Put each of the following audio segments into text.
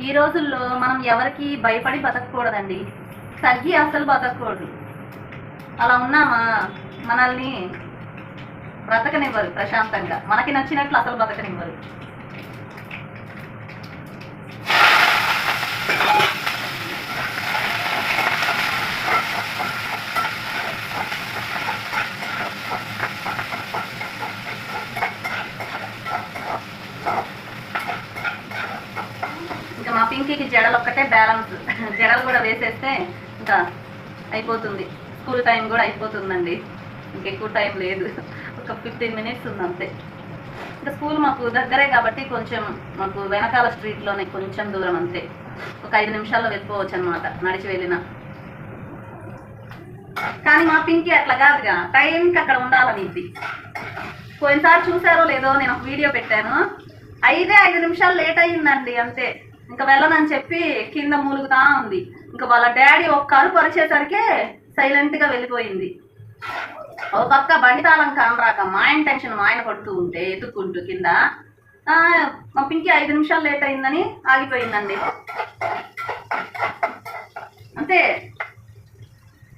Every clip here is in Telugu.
ఈ రోజుల్లో మనం ఎవరికి భయపడి బతకూడదండి, తగ్గి అసలు బతకూడదు. అలా ఉన్నామా మనల్ని బ్రతకనివ్వరు ప్రశాంతంగా, మనకి నచ్చినట్లు అసలు బతకనివ్వరు. ఇంకా మా పింకీకి జడలు ఒక్కటే బ్యాలెన్స్, జడలు కూడా వేసేస్తే ఇంకా అయిపోతుంది. స్కూల్ టైం కూడా అయిపోతుందండి, ఇంకెక్కువ టైం లేదు, ఒక 15 మినిట్స్ ఉంది అంతే. ఇంకా స్కూల్ మాకు దగ్గరే కాబట్టి కొంచెం మాకు వెనకాల స్ట్రీట్లోనే కొంచెం దూరం అంతే, ఒక 5 నిమిషాల్లో వెళ్ళిపోవచ్చు అనమాట నడిచి వెళ్ళిన. కానీ మా పింకీ అట్లా కాదుగా, టైంకి అక్కడ ఉండాలని ఇది. పోయినసారి చూసారో లేదో నేను ఒక వీడియో పెట్టాను, 5 నిమిషాలు లేట్ అయ్యిందండి అంతే. ఇంకా వెళ్ళనని చెప్పి కింద మూలుగుతా ఉంది. ఇంకా వాళ్ళ డాడీ ఒక్క అరుపు అరిచేసరికి సైలెంట్గా వెళ్ళిపోయింది. ఒక పక్క బండి తాళం కానరాక మా ఆయన టెన్షన్ మా ఆయన పడుతూ ఉంటే ఎత్తుక్కుంటూ కింద మా పింకీ 5 నిమిషాలు లేట్ అయిందని ఆగిపోయిందండి అంతే.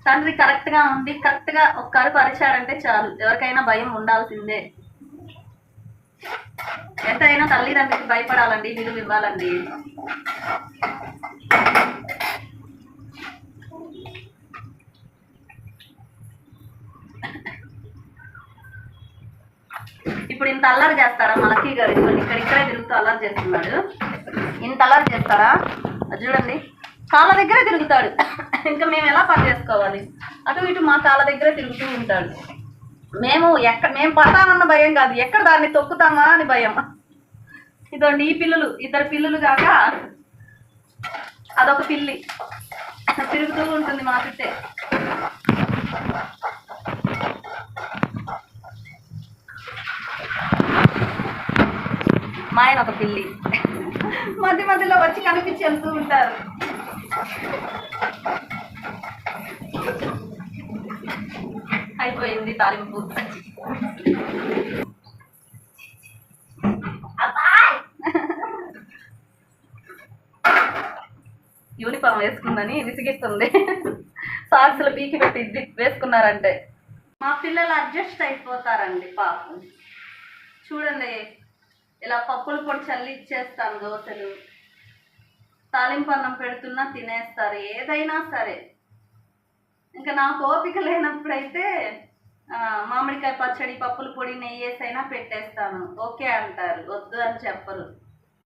తండ్రి కరెక్ట్గా ఉండి కరెక్ట్గా ఒక్క అరుపు అరిచాడంటే చాలు, ఎవరికైనా భయం ఉండాల్సిందే. ఎంతైనా తల్లిదండ్రికి భయపడాలండి, విలువ ఇవ్వాలండి. ఇప్పుడు ఇంత అల్లరి చేస్తాడా మలక్కీ గారు? ఇక్కడే తిరుగుతూ అల్లరి చేస్తున్నాడు. ఇంత అల్లరి చేస్తాడా? చూడండి, కాళ్ళ దగ్గరే తిరుగుతాడు. ఇంకా మేము ఎలా పని చేసుకోవాలి? అటు ఇటు మా కాళ్ళ దగ్గరే తిరుగుతూ ఉంటాడు. మేము పడతామన్న భయం కాదు, ఎక్కడ దాన్ని తొక్కుతామా అని భయం. ఇదండి ఈ పిల్లులు, 2 పిల్లులు కాక అదొక పిల్లి తిరుగుతూ ఉంటుంది మా చుట్టే. మా ఆయన ఒక పిల్లి, మధ్య మధ్యలో వచ్చి కనిపించి వెళ్తూ ఉంటారు. అయిపోయింది తాలింపు. యూనిఫామ్ వేసుకుందని విసిగిస్తుంది, సాక్స్లు పీకి పెట్టి వేసుకున్నారంటే. మా పిల్లలు అడ్జస్ట్ అయిపోతారండి పాపం. చూడండి, ఇలా పప్పుల పొడి చల్లి ఇచ్చేస్తాను, దోశలు తాలింపు అన్నం పెడుతున్నా తినేస్తారు, ఏదైనా సరే. ఇంకా నాకు ఓపిక లేనప్పుడైతే మామిడికాయ పచ్చడి, పప్పుల పొడి, నెయ్యి వేసైనా పెట్టేస్తాను, ఓకే అంటారు, వద్దు అని చెప్పరు.